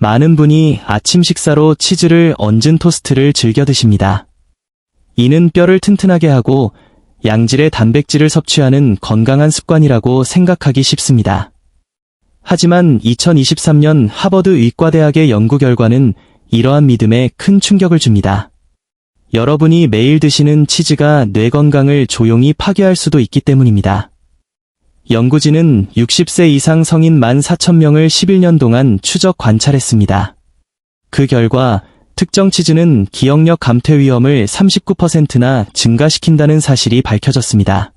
많은 분이 아침 식사로 치즈를 얹은 토스트를 즐겨 드십니다. 이는 뼈를 튼튼하게 하고 양질의 단백질을 섭취하는 건강한 습관이라고 생각하기 쉽습니다. 하지만 2023년 하버드 의과대학의 연구 결과는 이러한 믿음에 큰 충격을 줍니다. 여러분이 매일 드시는 치즈가 뇌 건강을 조용히 파괴할 수도 있기 때문입니다. 연구진은 60세 이상 성인 14,000명을 11년 동안 추적 관찰했습니다. 그 결과 특정 치즈는 기억력 감퇴 위험을 39%나 증가시킨다는 사실이 밝혀졌습니다.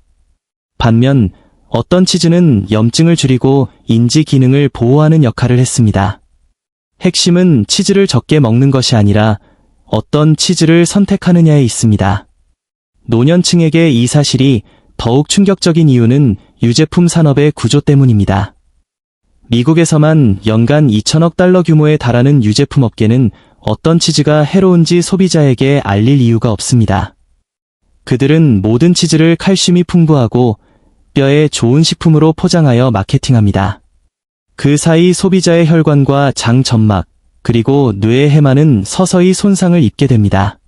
반면 어떤 치즈는 염증을 줄이고 인지 기능을 보호하는 역할을 했습니다. 핵심은 치즈를 적게 먹는 것이 아니라 어떤 치즈를 선택하느냐에 있습니다. 노년층에게 이 사실이 더욱 충격적인 이유는 유제품 산업의 구조 때문입니다. 미국에서만 연간 2천억 달러 규모에 달하는 유제품 업계는 어떤 치즈가 해로운지 소비자에게 알릴 이유가 없습니다. 그들은 모든 치즈를 칼슘이 풍부하고 뼈에 좋은 식품으로 포장하여 마케팅합니다. 그 사이 소비자의 혈관과 장 점막, 그리고 뇌의 해마는 서서히 손상을 입게 됩니다.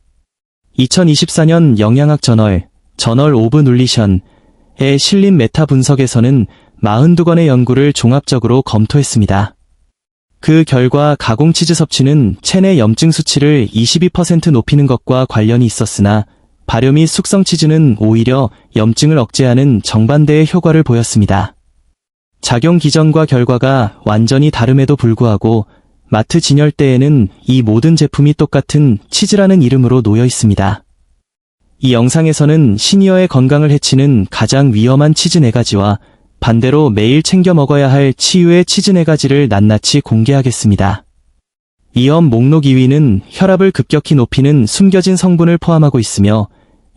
2024년 영양학 저널 오브 눌리션에 실린 메타 분석에서는 42건의 연구를 종합적으로 검토했습니다. 그 결과 가공치즈 섭취는 체내 염증 수치를 22% 높이는 것과 관련이 있었으나 발효 및 숙성치즈는 오히려 염증을 억제하는 정반대의 효과를 보였습니다. 작용 기전과 결과가 완전히 다름에도 불구하고 마트 진열대에는 이 모든 제품이 똑같은 치즈라는 이름으로 놓여 있습니다. 이 영상에서는 시니어의 건강을 해치는 가장 위험한 치즈 4가지와 반대로 매일 챙겨 먹어야 할 치유의 치즈 4가지를 낱낱이 공개하겠습니다. 위험 목록 2위는 혈압을 급격히 높이는 숨겨진 성분을 포함하고 있으며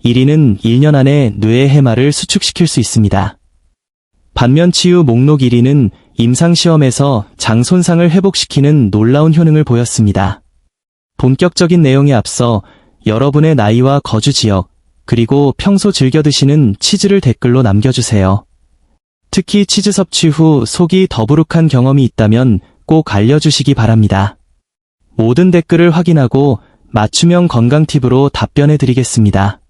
1위는 1년 안에 뇌의 해마를 수축시킬 수 있습니다. 반면 치유 목록 1위는 임상시험에서 장 손상을 회복시키는 놀라운 효능을 보였습니다. 본격적인 내용에 앞서 여러분의 나이와 거주 지역, 그리고 평소 즐겨 드시는 치즈를 댓글로 남겨주세요. 특히 치즈 섭취 후 속이 더부룩한 경험이 있다면 꼭 알려주시기 바랍니다. 모든 댓글을 확인하고 맞춤형 건강 팁으로 답변해 드리겠습니다.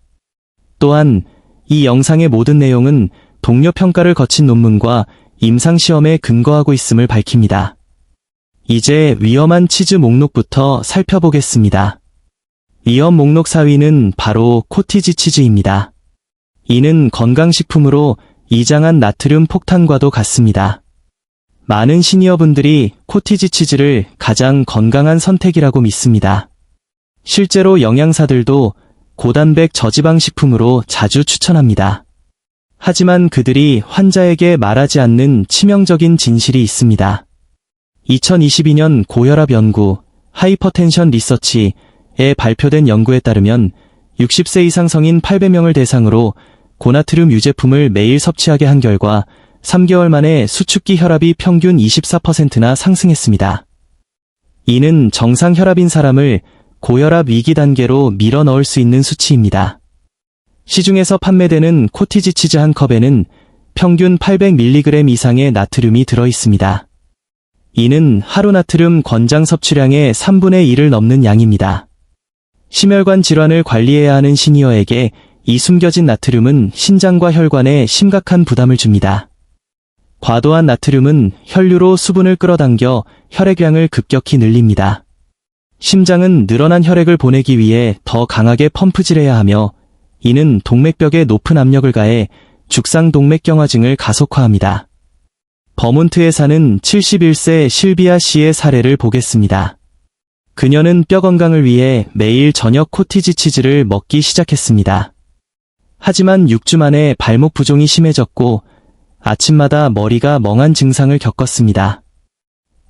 또한 이 영상의 모든 내용은 동료 평가를 거친 논문과 임상시험에 근거하고 있음을 밝힙니다. 이제 위험한 치즈 목록부터 살펴보겠습니다. 위험 목록 4위는 바로 코티지 치즈입니다. 이는 건강식품으로 이장한 나트륨 폭탄과도 같습니다. 많은 시니어분들이 코티지 치즈를 가장 건강한 선택이라고 믿습니다. 실제로 영양사들도 고단백 저지방 식품으로 자주 추천합니다. 하지만 그들이 환자에게 말하지 않는 치명적인 진실이 있습니다. 2022년 고혈압 연구, 하이퍼텐션 리서치에 발표된 연구에 따르면 60세 이상 성인 800명을 대상으로 고나트륨 유제품을 매일 섭취하게 한 결과 3개월 만에 수축기 혈압이 평균 24%나 상승했습니다. 이는 정상 혈압인 사람을 고혈압 위기 단계로 밀어 넣을 수 있는 수치입니다. 시중에서 판매되는 코티지 치즈 한 컵에는 평균 800mg 이상의 나트륨이 들어있습니다. 이는 하루 나트륨 권장 섭취량의 3분의 1을 넘는 양입니다. 심혈관 질환을 관리해야 하는 시니어에게 이 숨겨진 나트륨은 신장과 혈관에 심각한 부담을 줍니다. 과도한 나트륨은 혈류로 수분을 끌어당겨 혈액량을 급격히 늘립니다. 심장은 늘어난 혈액을 보내기 위해 더 강하게 펌프질해야 하며 이는 동맥벽에 높은 압력을 가해 죽상동맥경화증을 가속화합니다. 버몬트에 사는 71세 실비아 씨의 사례를 보겠습니다. 그녀는 뼈 건강을 위해 매일 저녁 코티지 치즈를 먹기 시작했습니다. 하지만 6주 만에 발목 부종이 심해졌고 아침마다 머리가 멍한 증상을 겪었습니다.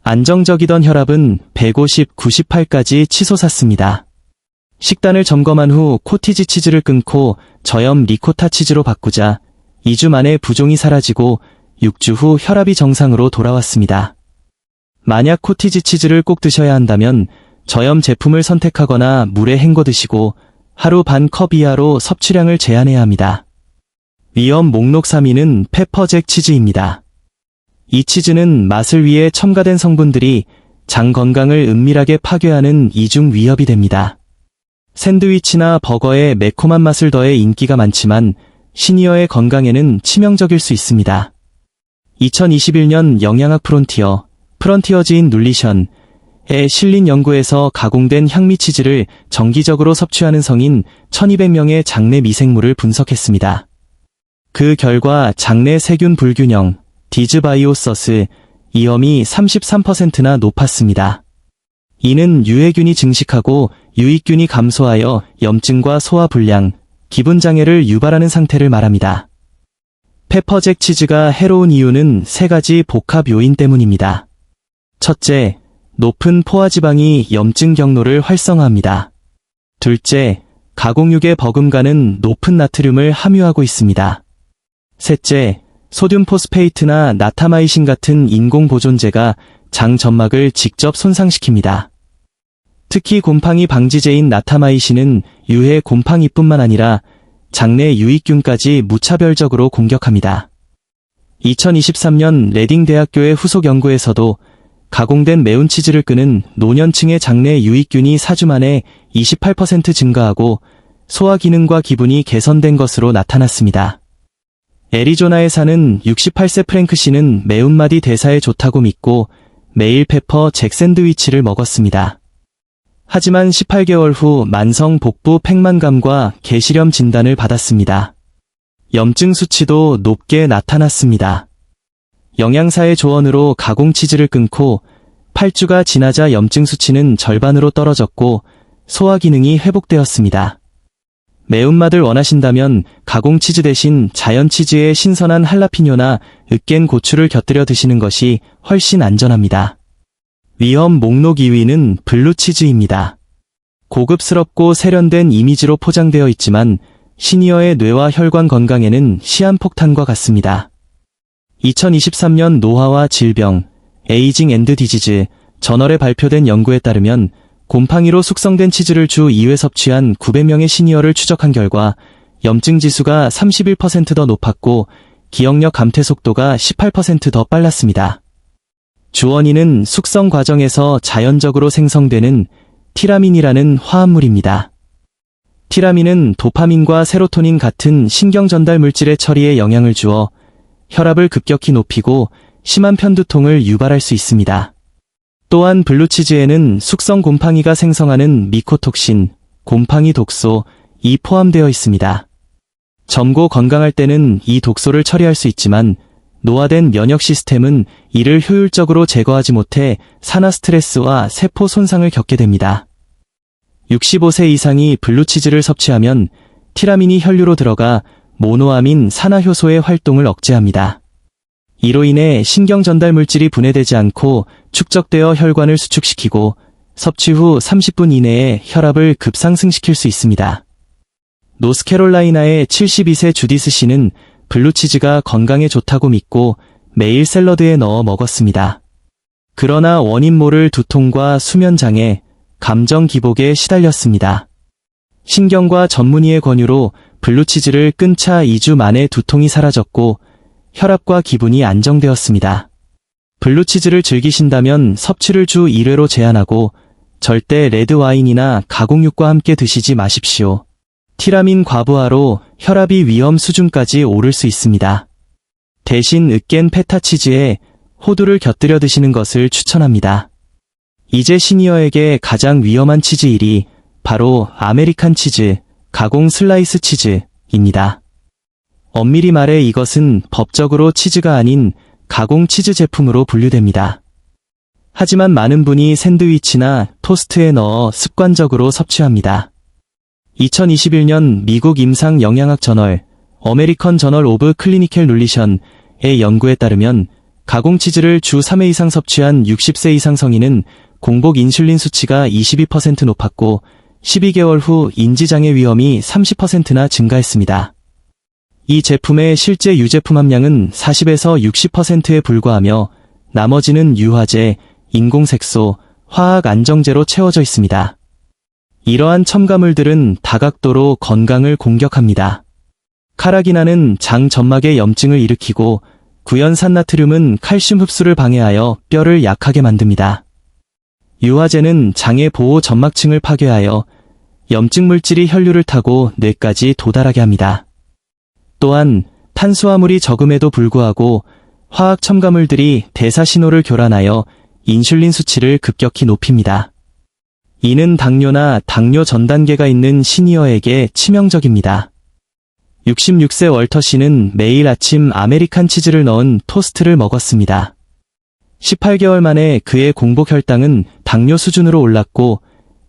안정적이던 혈압은 150, 98까지 치솟았습니다. 식단을 점검한 후 코티지 치즈를 끊고 저염 리코타 치즈로 바꾸자 2주 만에 부종이 사라지고 6주 후 혈압이 정상으로 돌아왔습니다. 만약 코티지 치즈를 꼭 드셔야 한다면 저염 제품을 선택하거나 물에 헹궈 드시고 하루 반 컵 이하로 섭취량을 제한해야 합니다. 위험 목록 3위는 페퍼잭 치즈입니다. 이 치즈는 맛을 위해 첨가된 성분들이 장 건강을 은밀하게 파괴하는 이중 위협이 됩니다. 샌드위치나 버거에 매콤한 맛을 더해 인기가 많지만 시니어의 건강에는 치명적일 수 있습니다. 2021년 영양학 프론티어즈인 눌리션에 실린 연구에서 가공된 향미치즈를 정기적으로 섭취하는 성인 1200명의 장내 미생물을 분석했습니다. 그 결과 장내 세균 불균형, 디즈바이오서스, 이염이 33%나 높았습니다. 이는 유해균이 증식하고 유익균이 감소하여 염증과 소화불량, 기분장애를 유발하는 상태를 말합니다. 페퍼잭 치즈가 해로운 이유는 세 가지 복합 요인 때문입니다. 첫째, 높은 포화지방이 염증 경로를 활성화합니다. 둘째, 가공육의 버금가는 높은 나트륨을 함유하고 있습니다. 셋째, 소듐 포스페이트나 나타마이신 같은 인공 보존제가 장 점막을 직접 손상시킵니다. 특히 곰팡이 방지제인 나타마이신은 유해 곰팡이뿐만 아니라 장내 유익균까지 무차별적으로 공격합니다. 2023년 레딩 대학교의 후속 연구에서도 가공된 매운 치즈를 끄는 노년층의 장내 유익균이 4주 만에 28% 증가하고 소화 기능과 기분이 개선된 것으로 나타났습니다. 애리조나에 사는 68세 프랭크 씨는 매운맛이 대사에 좋다고 믿고 매일 페퍼 잭 샌드위치를 먹었습니다. 하지만 18개월 후 만성 복부 팽만감과 개시렴 진단을 받았습니다. 염증 수치도 높게 나타났습니다. 영양사의 조언으로 가공 치즈를 끊고 8주가 지나자 염증 수치는 절반으로 떨어졌고 소화 기능이 회복되었습니다. 매운맛을 원하신다면 가공 치즈 대신 자연 치즈에 신선한 할라피뇨나 으깬 고추를 곁들여 드시는 것이 훨씬 안전합니다. 위험 목록 2위는 블루치즈입니다. 고급스럽고 세련된 이미지로 포장되어 있지만 시니어의 뇌와 혈관 건강에는 시한폭탄과 같습니다. 2023년 노화와 질병, 에이징 앤드 디지즈 저널에 발표된 연구에 따르면 곰팡이로 숙성된 치즈를 주 2회 섭취한 900명의 시니어를 추적한 결과 염증 지수가 31% 더 높았고 기억력 감퇴 속도가 18% 더 빨랐습니다. 주원인은 숙성 과정에서 자연적으로 생성되는 티라민이라는 화합물입니다. 티라민은 도파민과 세로토닌 같은 신경 전달 물질의 처리에 영향을 주어 혈압을 급격히 높이고 심한 편두통을 유발할 수 있습니다. 또한 블루치즈에는 숙성 곰팡이가 생성하는 미코톡신, 곰팡이 독소이 포함되어 있습니다. 젊고 건강할 때는 이 독소를 처리할 수 있지만 노화된 면역 시스템은 이를 효율적으로 제거하지 못해 산화 스트레스와 세포 손상을 겪게 됩니다. 65세 이상이 블루치즈를 섭취하면 티라민이 혈류로 들어가 모노아민 산화효소의 활동을 억제합니다. 이로 인해 신경 전달 물질이 분해되지 않고 축적되어 혈관을 수축시키고 섭취 후 30분 이내에 혈압을 급상승시킬 수 있습니다. 노스캐롤라이나의 72세 주디스 씨는 블루치즈가 건강에 좋다고 믿고 매일 샐러드에 넣어 먹었습니다. 그러나 원인 모를 두통과 수면장애, 감정 기복에 시달렸습니다. 신경과 전문의의 권유로 블루치즈를 끈 차 2주 만에 두통이 사라졌고 혈압과 기분이 안정되었습니다. 블루치즈를 즐기신다면 섭취를 주 1회로 제한하고 절대 레드와인이나 가공육과 함께 드시지 마십시오. 티라민 과부하로 혈압이 위험 수준까지 오를 수 있습니다. 대신 으깬 페타치즈에 호두를 곁들여 드시는 것을 추천합니다. 이제 시니어에게 가장 위험한 치즈 1위, 바로 아메리칸 치즈, 가공 슬라이스 치즈입니다. 엄밀히 말해 이것은 법적으로 치즈가 아닌 가공 치즈 제품으로 분류됩니다. 하지만 많은 분이 샌드위치나 토스트에 넣어 습관적으로 섭취합니다. 2021년 미국 임상 영양학 저널, 어메리컨 저널 오브 클리니컬 눌리션의 연구에 따르면 가공 치즈를 주 3회 이상 섭취한 60세 이상 성인은 공복 인슐린 수치가 22% 높았고 12개월 후 인지장애 위험이 30%나 증가했습니다. 이 제품의 실제 유제품 함량은 40에서 60%에 불과하며 나머지는 유화제, 인공색소, 화학 안정제로 채워져 있습니다. 이러한 첨가물들은 다각도로 건강을 공격합니다. 카라기나는 장 점막의 염증을 일으키고 구연산나트륨은 칼슘 흡수를 방해하여 뼈를 약하게 만듭니다. 유화제는 장의 보호 점막층을 파괴하여 염증 물질이 혈류를 타고 뇌까지 도달하게 합니다. 또한 탄수화물이 적음에도 불구하고 화학 첨가물들이 대사 신호를 교란하여 인슐린 수치를 급격히 높입니다. 이는 당뇨나 당뇨 전 단계가 있는 시니어에게 치명적입니다. 66세 월터 씨는 매일 아침 아메리칸 치즈를 넣은 토스트를 먹었습니다. 18개월 만에 그의 공복 혈당은 당뇨 수준으로 올랐고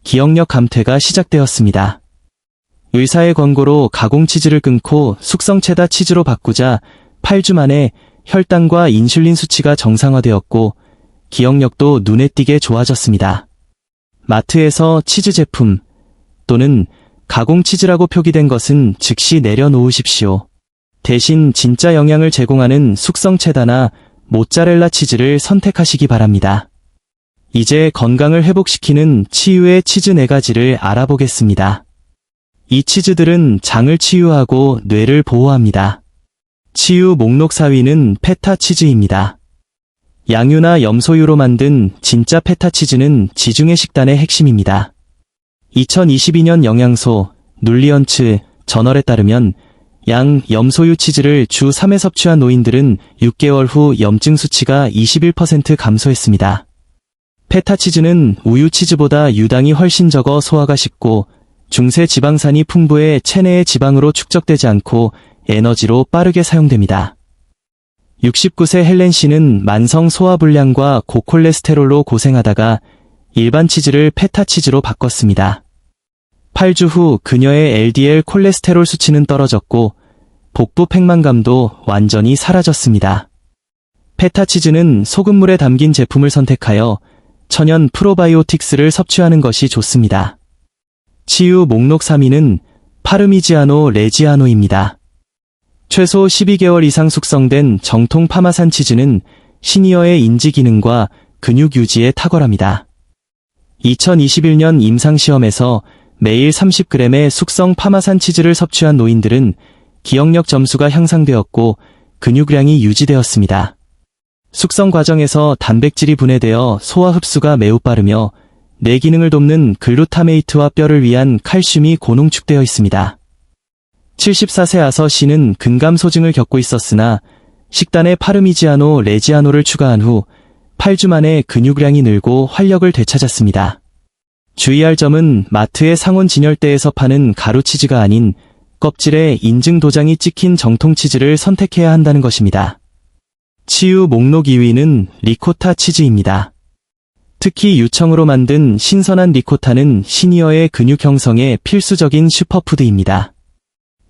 기억력 감퇴가 시작되었습니다. 의사의 권고로 가공 치즈를 끊고 숙성 체다 치즈로 바꾸자 8주 만에 혈당과 인슐린 수치가 정상화되었고 기억력도 눈에 띄게 좋아졌습니다. 마트에서 치즈 제품 또는 가공 치즈라고 표기된 것은 즉시 내려놓으십시오. 대신 진짜 영양을 제공하는 숙성 체다나 모짜렐라 치즈를 선택하시기 바랍니다. 이제 건강을 회복시키는 치유의 치즈 4가지를 알아보겠습니다. 이 치즈들은 장을 치유하고 뇌를 보호합니다. 치유 목록 4위는 페타 치즈입니다. 양유나 염소유로 만든 진짜 페타 치즈는 지중해 식단의 핵심입니다. 2022년 영양소 눌리언츠 저널에 따르면 양 염소유 치즈를 주 3회 섭취한 노인들은 6개월 후 염증 수치가 21% 감소했습니다. 페타 치즈는 우유 치즈보다 유당이 훨씬 적어 소화가 쉽고 중세 지방산이 풍부해 체내의 지방으로 축적되지 않고 에너지로 빠르게 사용됩니다. 69세 헬렌 씨는 만성 소화불량과 고콜레스테롤로 고생하다가 일반 치즈를 페타 치즈로 바꿨습니다. 8주 후 그녀의 LDL 콜레스테롤 수치는 떨어졌고 복부 팽만감도 완전히 사라졌습니다. 페타 치즈는 소금물에 담긴 제품을 선택하여 천연 프로바이오틱스를 섭취하는 것이 좋습니다. 치유 목록 3위는 파르미지아노 레지아노입니다. 최소 12개월 이상 숙성된 정통 파마산 치즈는 시니어의 인지 기능과 근육 유지에 탁월합니다. 2021년 임상시험에서 매일 30g의 숙성 파마산 치즈를 섭취한 노인들은 기억력 점수가 향상되었고 근육량이 유지되었습니다. 숙성 과정에서 단백질이 분해되어 소화 흡수가 매우 빠르며 뇌 기능을 돕는 글루타메이트와 뼈를 위한 칼슘이 고농축되어 있습니다. 74세 아서 씨는 근감 소증을 겪고 있었으나 식단에 파르미지아노 레지아노를 추가한 후 8주 만에 근육량이 늘고 활력을 되찾았습니다. 주의할 점은 마트의 상온 진열대에서 파는 가루치즈가 아닌 껍질에 인증 도장이 찍힌 정통 치즈를 선택해야 한다는 것입니다. 치유 목록 2위는 리코타 치즈입니다. 특히 유청으로 만든 신선한 리코타는 시니어의 근육 형성에 필수적인 슈퍼푸드입니다.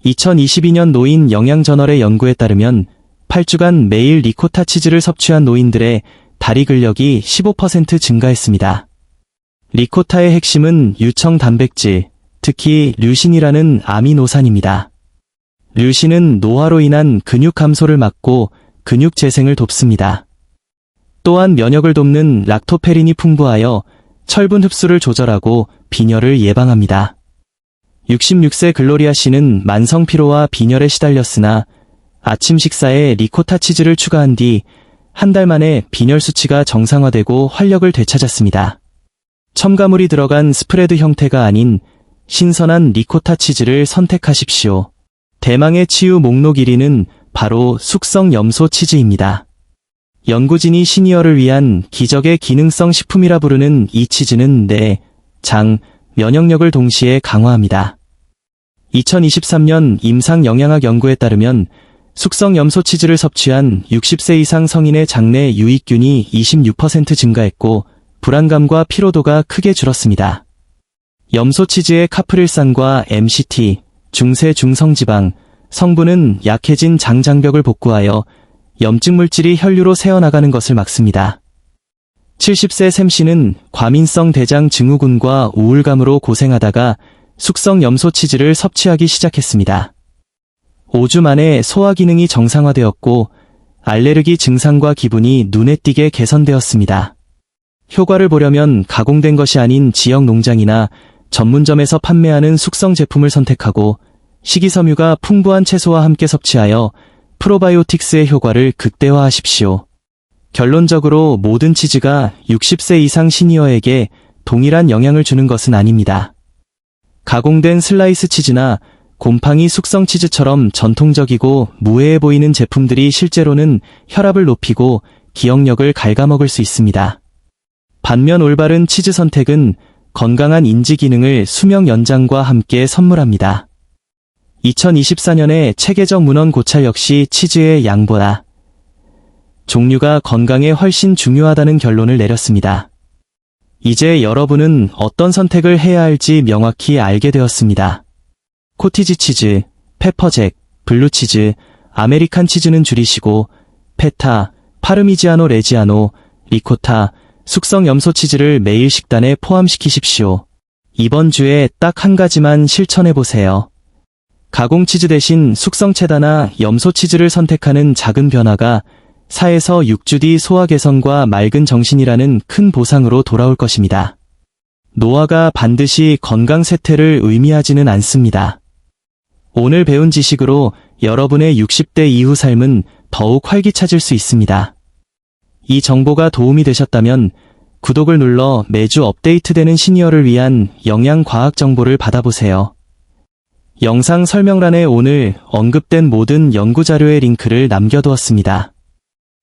2022년 노인 영양저널의 연구에 따르면 8주간 매일 리코타 치즈를 섭취한 노인들의 다리 근력이 15% 증가했습니다. 리코타의 핵심은 유청 단백질, 특히 류신이라는 아미노산입니다. 류신은 노화로 인한 근육 감소를 막고 근육 재생을 돕습니다. 또한 면역을 돕는 락토페린이 풍부하여 철분 흡수를 조절하고 빈혈을 예방합니다. 66세 글로리아 씨는 만성 피로와 빈혈에 시달렸으나 아침 식사에 리코타 치즈를 추가한 뒤 한 달 만에 빈혈 수치가 정상화되고 활력을 되찾았습니다. 첨가물이 들어간 스프레드 형태가 아닌 신선한 리코타 치즈를 선택하십시오. 대망의 치유 목록 1위는 바로 숙성 염소 치즈입니다. 연구진이 시니어를 위한 기적의 기능성 식품이라 부르는 이 치즈는 뇌, 장, 면역력을 동시에 강화합니다. 2023년 임상영양학 연구에 따르면 숙성 염소 치즈를 섭취한 60세 이상 성인의 장내 유익균이 26% 증가했고 불안감과 피로도가 크게 줄었습니다. 염소 치즈의 카프릴산과 MCT, 중세 중성지방, 성분은 약해진 장 장벽을 복구하여 염증 물질이 혈류로 새어나가는 것을 막습니다. 70세 샘 씨는 과민성 대장 증후군과 우울감으로 고생하다가 숙성 염소 치즈를 섭취하기 시작했습니다. 5주 만에 소화 기능이 정상화되었고 알레르기 증상과 기분이 눈에 띄게 개선되었습니다. 효과를 보려면 가공된 것이 아닌 지역 농장이나 전문점에서 판매하는 숙성 제품을 선택하고 식이섬유가 풍부한 채소와 함께 섭취하여 프로바이오틱스의 효과를 극대화하십시오. 결론적으로 모든 치즈가 60세 이상 시니어에게 동일한 영향을 주는 것은 아닙니다. 가공된 슬라이스 치즈나 곰팡이 숙성 치즈처럼 전통적이고 무해해 보이는 제품들이 실제로는 혈압을 높이고 기억력을 갉아먹을 수 있습니다. 반면 올바른 치즈 선택은 건강한 인지 기능을 수명 연장과 함께 선물합니다. 2024년에 체계적 문헌 고찰 역시 치즈의 양보다 종류가 건강에 훨씬 중요하다는 결론을 내렸습니다. 이제 여러분은 어떤 선택을 해야 할지 명확히 알게 되었습니다. 코티지 치즈, 페퍼잭, 블루치즈, 아메리칸 치즈는 줄이시고 페타, 파르미지아노 레지아노, 리코타, 숙성 염소 치즈를 매일 식단에 포함시키십시오. 이번 주에 딱 한 가지만 실천해보세요. 가공 치즈 대신 숙성 체다나 염소 치즈를 선택하는 작은 변화가 4에서 6주 뒤 소화 개선과 맑은 정신이라는 큰 보상으로 돌아올 것입니다. 노화가 반드시 건강 쇠퇴를 의미하지는 않습니다. 오늘 배운 지식으로 여러분의 60대 이후 삶은 더욱 활기차질 수 있습니다. 이 정보가 도움이 되셨다면 구독을 눌러 매주 업데이트되는 시니어를 위한 영양과학 정보를 받아보세요. 영상 설명란에 오늘 언급된 모든 연구자료의 링크를 남겨두었습니다.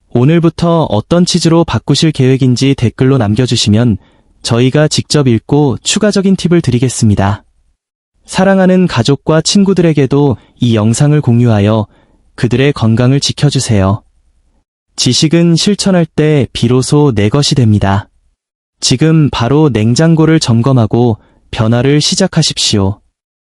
오늘부터 어떤 치즈로 바꾸실 계획인지 댓글로 남겨주시면 저희가 직접 읽고 추가적인 팁을 드리겠습니다. 사랑하는 가족과 친구들에게도 이 영상을 공유하여 그들의 건강을 지켜주세요. 지식은 실천할 때 비로소 내 것이 됩니다. 지금 바로 냉장고를 점검하고 변화를 시작하십시오.